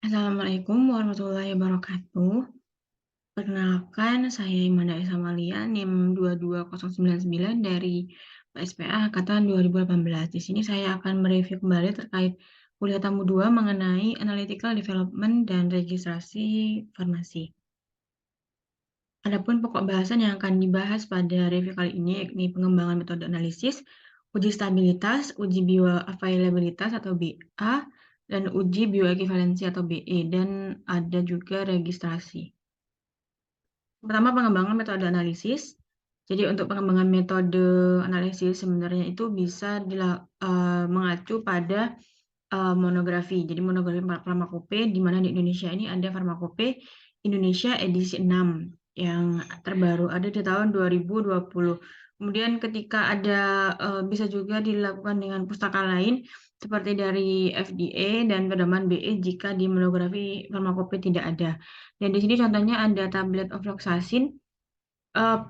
Assalamualaikum warahmatullahi wabarakatuh. Perkenalkan, saya Imanda Esa Malia, NIM 22099 dari PSPA Angkatan 2018. Di sini saya akan mereview kembali terkait kuliah tamu 2 mengenai Analytical Development dan Registrasi Farmasi. Adapun pokok bahasan yang akan dibahas pada review kali ini yakni pengembangan metode analisis, uji stabilitas, uji bioavailabilitas atau BA, dan uji bioekivalensi atau BE, dan ada juga registrasi. Pertama, pengembangan metode analisis. Jadi untuk pengembangan metode analisis sebenarnya itu bisa mengacu pada monografi. Jadi monografi farmakope, di mana di Indonesia ini ada farmakope Indonesia edisi 6 yang terbaru ada di tahun 2020. Kemudian ketika ada bisa juga dilakukan dengan pustaka lain seperti dari FDA dan pedoman BE jika di monografi farmakope tidak ada. Dan di sini contohnya ada tablet ofloxacin.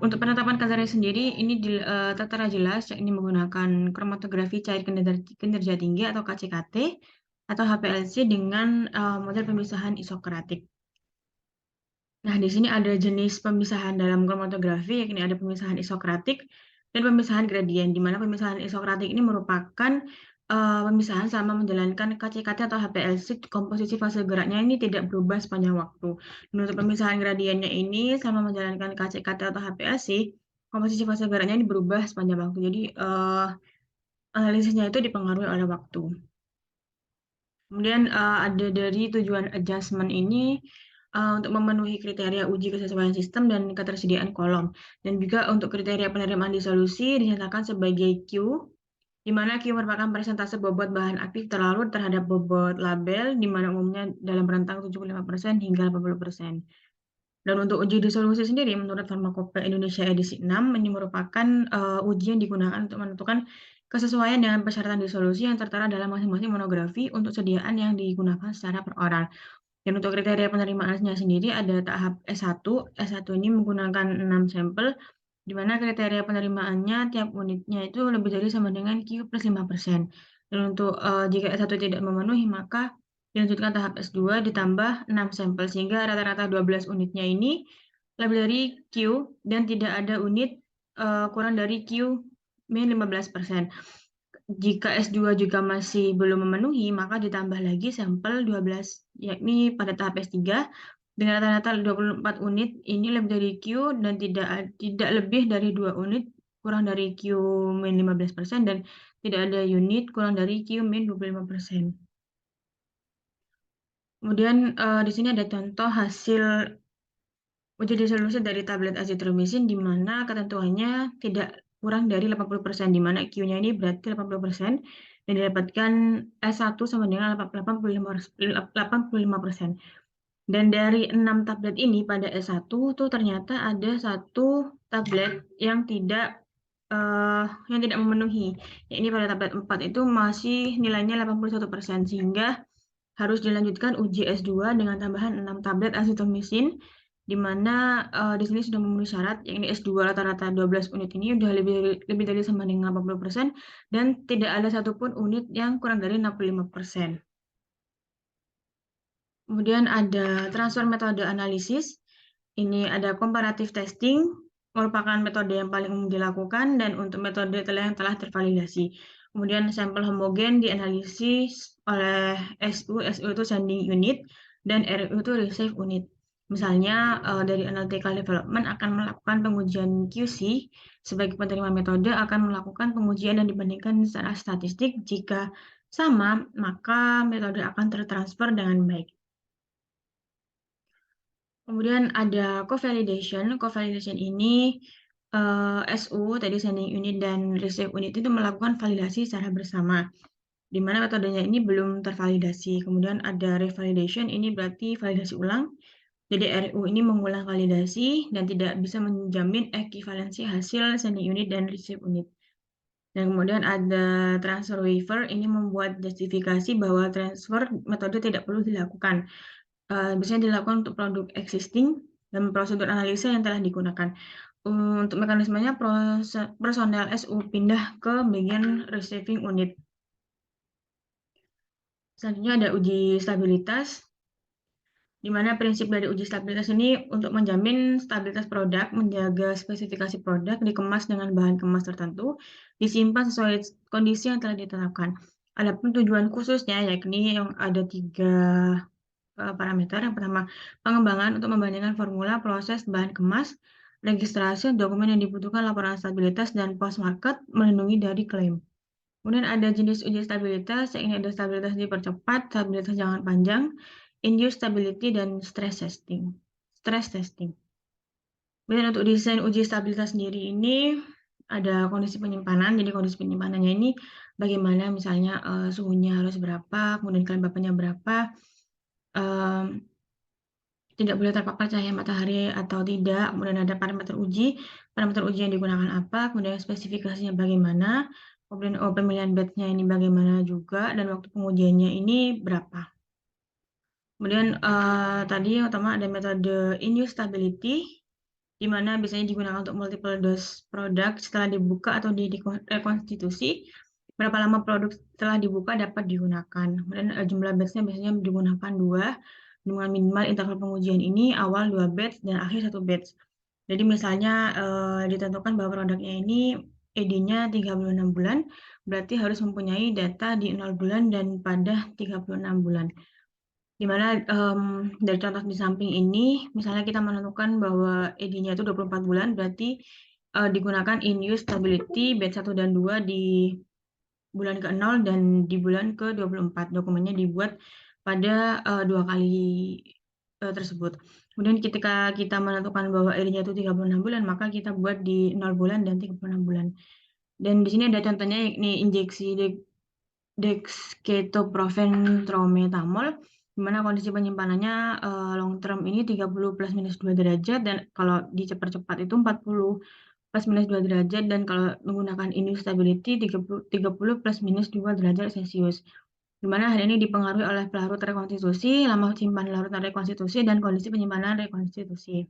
Untuk penetapan kadarnya sendiri ini tertera jelas yakni menggunakan kromatografi cair kinerja tinggi atau KCKT atau HPLC dengan model pemisahan isokratik. Nah, di sini ada jenis pemisahan dalam kromatografi, yakni ada pemisahan isokratik dan pemisahan gradien, di mana pemisahan isokratik ini merupakan pemisahan selama menjalankan KCKT atau HPLC, komposisi fase geraknya ini tidak berubah sepanjang waktu. Dan untuk pemisahan gradiennya ini selama menjalankan KCKT atau HPLC, komposisi fase geraknya ini berubah sepanjang waktu. Jadi analisisnya itu dipengaruhi oleh waktu. Kemudian ada dari tujuan adjustment ini untuk memenuhi kriteria uji kesesuaian sistem dan ketersediaan kolom. Dan juga untuk kriteria penerimaan disolusi dinyatakan sebagai Q, di mana Q merupakan persentase bobot bahan aktif terlarut terhadap bobot label, di mana umumnya dalam rentang 75% hingga 80%. Dan untuk uji disolusi sendiri, menurut Farmakope Indonesia edisi 6, ini merupakan uji yang digunakan untuk menentukan kesesuaian dengan persyaratan disolusi yang tertera dalam masing-masing monografi untuk sediaan yang digunakan secara peroral. Dan untuk kriteria penerimaannya sendiri ada tahap S1. S1 ini menggunakan 6 sampel, di mana kriteria penerimaannya tiap unitnya itu lebih dari sama dengan Q plus 5%. Dan untuk jika S1 tidak memenuhi, maka dilanjutkan tahap S2 ditambah 6 sampel, sehingga rata-rata 12 unitnya ini lebih dari Q dan tidak ada unit kurang dari Q min 15%. Jika S2 juga masih belum memenuhi, maka ditambah lagi sampel 12, yakni pada tahap S3 dengan rata-rata 24 unit ini lebih dari Q dan tidak lebih dari 2 unit kurang dari Q min 15% dan tidak ada unit kurang dari Q min 25%. Kemudian di sini ada contoh hasil uji disolusi dari tablet azitromisin di mana ketentuannya tidak kurang dari 80%, di mana Q-nya ini berarti 80% dan didapatkan S1 sama dengan 85%. Dan dari 6 tablet ini pada S1 tuh ternyata ada satu tablet yang tidak memenuhi. Ini pada tablet 4 itu masih nilainya 81%, sehingga harus dilanjutkan uji S2 dengan tambahan 6 tablet azitromisin, di mana di sini sudah memenuhi syarat, yakni S2 rata-rata 12 unit ini sudah lebih dari sama dengan 80% dan tidak ada satupun unit yang kurang dari 65%. Kemudian ada transfer metode analisis. Ini ada comparative testing, merupakan metode yang paling umum dilakukan dan untuk metode yang telah tervalidasi. Kemudian sampel homogen dianalisis oleh SU. SU itu sending unit dan RU itu receive unit. Misalnya dari analytical development akan melakukan pengujian QC, sebagai penerima metode akan melakukan pengujian dan dibandingkan secara statistik. Jika sama, maka metode akan tertransfer dengan baik. Kemudian ada co-validation. Co-validation ini SU, tadi sending unit dan receive unit itu melakukan validasi secara bersama, di mana metodenya ini belum tervalidasi. Kemudian ada revalidation, ini berarti validasi ulang. Jadi RU ini mengulang validasi dan tidak bisa menjamin ekivalensi hasil sending unit dan receive unit. Dan kemudian ada transfer waiver, ini membuat justifikasi bahwa transfer metode tidak perlu dilakukan. Biasanya dilakukan untuk produk existing dan prosedur analisa yang telah digunakan. Untuk mekanismenya, personel SU pindah ke bagian receiving unit. Selanjutnya ada uji stabilitas. Di mana prinsip dari uji stabilitas ini untuk menjamin stabilitas produk, menjaga spesifikasi produk, dikemas dengan bahan kemas tertentu, disimpan sesuai kondisi yang telah ditetapkan. Adapun tujuan khususnya yakni yang ada 3 parameter. Yang pertama, pengembangan untuk membandingkan formula, proses, bahan kemas, registrasi, dokumen yang dibutuhkan, laporan stabilitas, dan post market melindungi dari klaim. Kemudian ada jenis uji stabilitas, yang ini ada stabilitas dipercepat, stabilitas jangka panjang, induced stability, dan stress testing. Kemudian untuk desain uji stabilitas sendiri ini ada kondisi penyimpanan. Jadi kondisi penyimpanannya ini bagaimana, misalnya suhunya harus berapa, kemudian kelembapannya berapa, tidak boleh terpapar cahaya matahari atau tidak, kemudian ada parameter uji yang digunakan apa, kemudian spesifikasinya bagaimana, kemudian pemilihan batch-nya ini bagaimana juga, dan waktu pengujiannya ini berapa. Kemudian tadi yang pertama ada metode induced stability, di mana biasanya digunakan untuk multiple dose produk setelah dibuka atau rekonstitusi. Berapa lama produk setelah dibuka dapat digunakan. Kemudian jumlah batch-nya biasanya digunakan 2, dengan minimal interval pengujian ini awal 2 batch dan akhir 1 batch. Jadi misalnya ditentukan bahwa produknya ini ED-nya 36 bulan, berarti harus mempunyai data di 0 bulan dan pada 36 bulan. Di mana dari contoh di samping ini, misalnya kita menentukan bahwa ED-nya itu 24 bulan, berarti digunakan induced stability batch 1 dan 2 di bulan ke-0 dan di bulan ke-24. Dokumennya dibuat pada 2 kali tersebut. Kemudian ketika kita menentukan bahwa ED-nya itu 36 bulan, maka kita buat di 0 bulan dan 36 bulan. Dan di sini ada contohnya, yakni injeksi dexketoprofen trometamol, di mana kondisi penyimpanannya long term ini 30 plus minus 2 derajat, dan kalau dicepat-cepat itu 40 plus minus 2 derajat, dan kalau menggunakan induced stability 30 plus minus 2 derajat Celcius. Di mana hal ini dipengaruhi oleh pelarut rekonstitusi, lama simpan larutan rekonstitusi, dan kondisi penyimpanan rekonstitusi.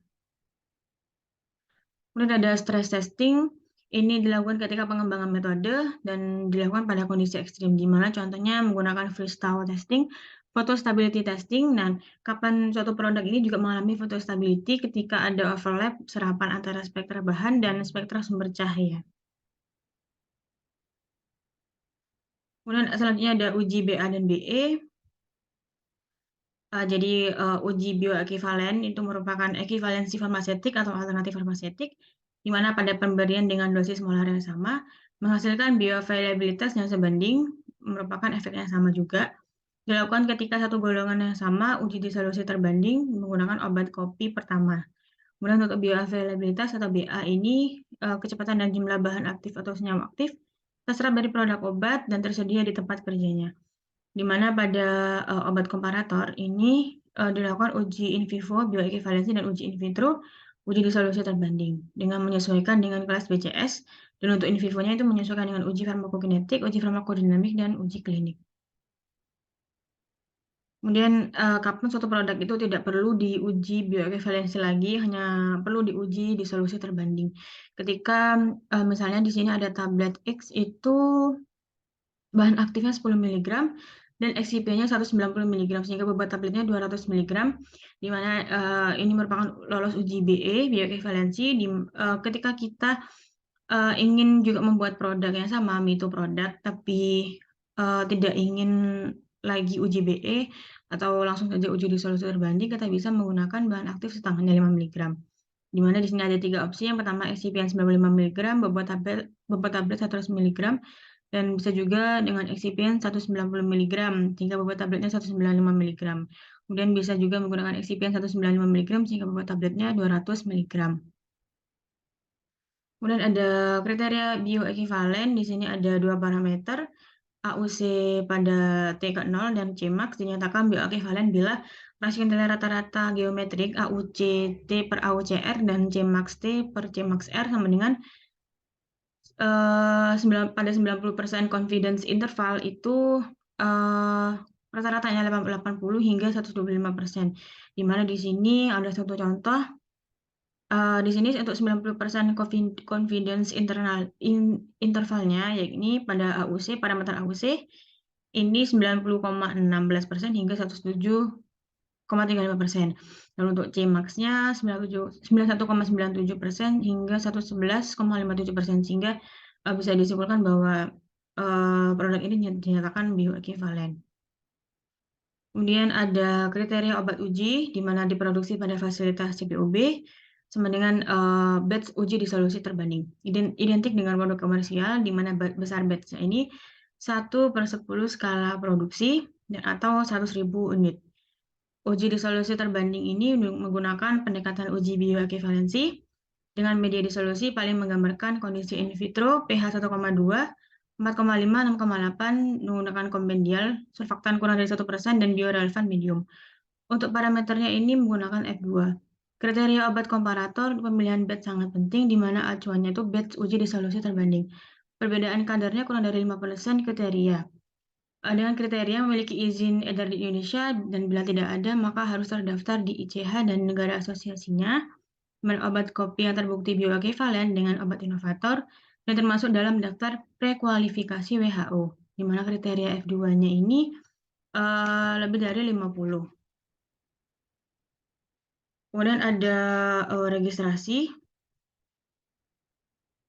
Kemudian ada stress testing. Ini dilakukan ketika pengembangan metode dan dilakukan pada kondisi ekstrim, di mana contohnya menggunakan freestyle testing, photostability testing, dan kapan suatu produk ini juga mengalami photostability ketika ada overlap serapan antara spektra bahan dan spektra sumber cahaya. Kemudian selanjutnya ada uji BA dan BE. Jadi uji bioekivalen itu merupakan ekivalensi farmasetik atau alternatif farmasetik, di mana pada pemberian dengan dosis molar yang sama menghasilkan bioavailabilitas yang sebanding, merupakan efek yang sama juga. Dilakukan ketika satu golongan yang sama uji disolusi terbanding menggunakan obat kopi pertama. Kemudian untuk bioavailabilitas atau BA ini kecepatan dan jumlah bahan aktif atau senyawa aktif terserap dari produk obat dan tersedia di tempat kerjanya. Di mana pada obat komparator ini dilakukan uji in vivo bioekivalensi dan uji in vitro uji disolusi terbanding dengan menyesuaikan dengan kelas BCS, dan untuk in vivo-nya itu menyesuaikan dengan uji farmakokinetik, uji farmakodinamik, dan uji klinik. Kemudian kapan suatu produk itu tidak perlu diuji bioekivalensi lagi, hanya perlu diuji disolusi terbanding. Ketika misalnya di sini ada tablet X itu bahan aktifnya 10 mg dan excipient-nya 190 mg, sehingga bobot tabletnya 200 mg, di mana ini merupakan lolos uji BE, bioekivalensi, ketika kita ingin juga membuat produk yang sama, MITO produk, tapi tidak ingin lagi uji BE atau langsung saja uji disolusi terbanding, kita bisa menggunakan bahan aktif setengahnya 5 mg. Di mana di sini ada 3 opsi. Yang pertama excipient 95 mg, bobot tablet 100 mg, dan bisa juga dengan excipient 190 mg, sehingga bobot tabletnya 195 mg. Kemudian bisa juga menggunakan excipient 195 mg, sehingga bobot tabletnya 200 mg. Kemudian ada kriteria bioekivalen. Di sini ada 2 parameter, AUC pada T0 dan Cmax dinyatakan bioekivalen bila rasio nilai rata-rata geometrik AUC T per AUCR dan Cmax T per Cmax R sama dengan pada 90% confidence interval itu rata-ratanya 80 hingga 125%. Di mana di sini ada satu contoh. Di sini untuk 90% confidence intervalnya, yakni pada AUC, parameter AUC ini 90,16% hingga 107 91,35%. Dan untuk Cmax-nya 91,97% hingga 111,57%, sehingga bisa disimpulkan bahwa produk ini dinyatakan bioekivalen. Kemudian ada kriteria obat uji, di mana diproduksi pada fasilitas CPOB, sama dengan batch uji di solusi terbanding. Identik dengan produk komersial, di mana besar batch-nya ini 1/10 skala produksi, atau 100.000 unit. Uji di solusi terbanding ini menggunakan pendekatan uji bioekivalensi, dengan media disolusi paling menggambarkan kondisi in vitro pH 1,2, 4,5, 6,8 menggunakan kompendial, surfaktan kurang dari 1% dan biorelevan medium. Untuk parameternya ini menggunakan F2. Kriteria obat komparator pemilihan batch sangat penting, di mana acuannya itu batch uji di solusi terbanding. Perbedaan kadarnya kurang dari 5% kriteria. Dengan kriteria memiliki izin edar di Indonesia, dan bila tidak ada maka harus terdaftar di ICH dan negara asosiasinya. Obat kopi yang terbukti bioekivalen dengan obat inovator dan termasuk dalam daftar prekualifikasi WHO, di mana kriteria F2-nya ini lebih dari 50. Kemudian ada registrasi,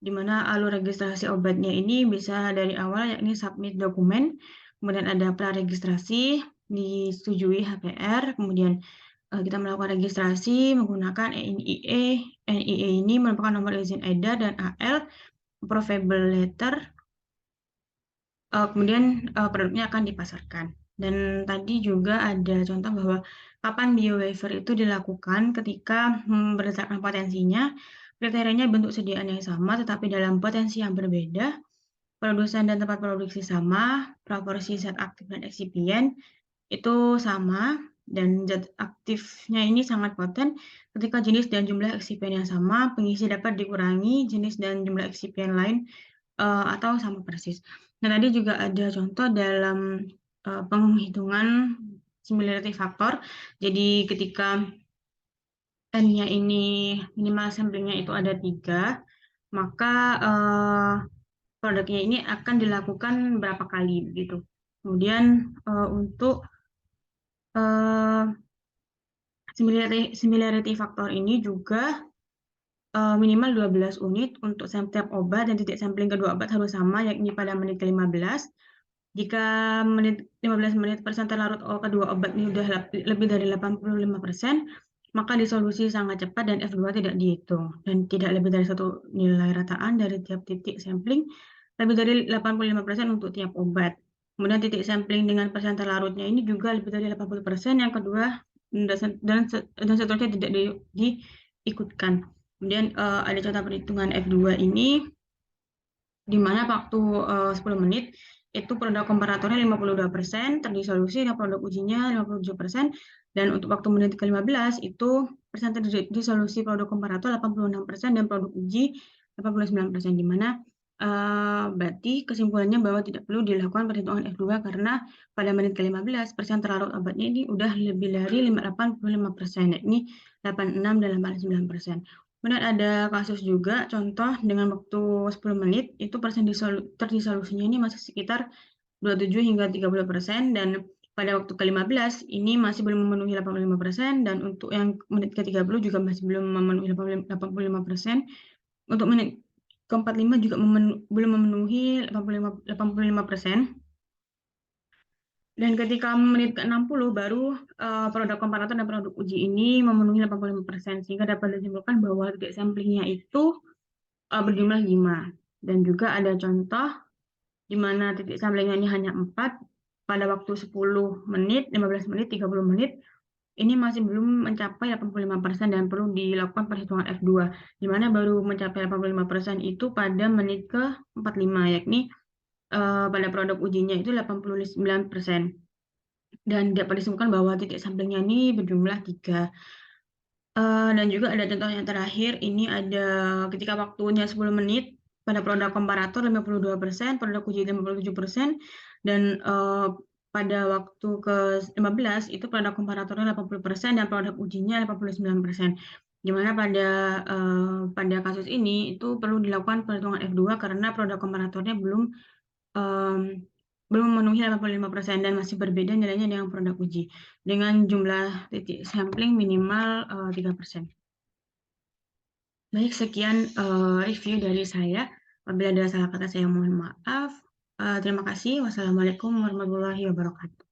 di mana alur registrasi obatnya ini bisa dari awal, yakni submit dokumen, kemudian ada praregistrasi, disetujui HPR, kemudian kita melakukan registrasi menggunakan NIE. NIE ini merupakan nomor izin edar dan AL, approvable letter, kemudian produknya akan dipasarkan. Dan tadi juga ada contoh bahwa kapan biowaiver itu dilakukan ketika berdasarkan potensinya, kriterianya bentuk sediaan yang sama tetapi dalam potensi yang berbeda, produsen dan tempat produksi sama, proporsi zat aktif dan eksipien itu sama, dan zat aktifnya ini sangat poten ketika jenis dan jumlah eksipien yang sama, pengisi dapat dikurangi jenis dan jumlah eksipien lain atau sama persis. Nah, tadi juga ada contoh dalam penghitungan similarity factor. Jadi ketika N-nya ini minimal sampling-nya itu ada 3, maka produknya ini akan dilakukan berapa kali begitu. Kemudian untuk similarity factor ini juga minimal 12 unit untuk setiap obat, dan titik sampling kedua obat harus sama, yakni pada menit ke-15. Jika 15 menit persentase larut kedua obat ini sudah lebih dari 85%, maka disolusi sangat cepat dan F2 tidak dihitung, dan tidak lebih dari satu nilai rataan dari tiap titik sampling, lebih dari 85% untuk tiap obat. Kemudian titik sampling dengan persentase larutnya ini juga lebih dari 80%, yang kedua dan seterusnya tidak diikutkan. Kemudian ada contoh perhitungan F2 ini, di mana waktu 10 menit itu produk komparatornya 52%, terdisolusi, dan produk ujinya 57%, dan untuk waktu menit ke-15 itu persentase disolusi produk komparator 86% dan produk uji 89%, di mana berarti kesimpulannya bahwa tidak perlu dilakukan perhitungan F2 karena pada menit ke-15 persentase larut obatnya ini udah lebih dari 85%, yakni 86 dan 89%. Kemudian ada kasus juga contoh dengan waktu 10 menit itu terdisolusinya ini masih sekitar 27 hingga 30%, dan pada waktu ke-15 ini masih belum memenuhi 85%, dan untuk yang menit ke-30 juga masih belum memenuhi 85%. Untuk menit ke-45 juga belum memenuhi 85%. Dan ketika menit ke-60 baru produk komparator dan produk uji ini memenuhi 85%, sehingga dapat disimpulkan bahwa titik samplingnya itu berjumlah 5. Dan juga ada contoh di mana titik samplingnya ini hanya 4 pada waktu 10 menit, 15 menit, 30 menit, ini masih belum mencapai 85% dan perlu dilakukan perhitungan F2, di mana baru mencapai 85% itu pada menit ke-45, yakni pada produk ujinya itu 89%. Dan dapat disimpulkan bahwa titik samplingnya ini berjumlah 3. Dan juga ada contoh yang terakhir, ini ada ketika waktunya 10 menit, pada produk komparator 52%, produk uji 57%, dan pada waktu ke-15 itu produk komparatornya 80% dan produk ujinya 89%. Di mana pada kasus ini itu perlu dilakukan perhitungan F2 karena produk komparatornya belum belum memenuhi 85% dan masih berbeda nilainya dengan produk uji, dengan jumlah titik sampling minimal, 3%. Baik, sekian, review dari saya. Apabila ada salah kata saya mohon maaf. Terima kasih. Wassalamualaikum warahmatullahi wabarakatuh.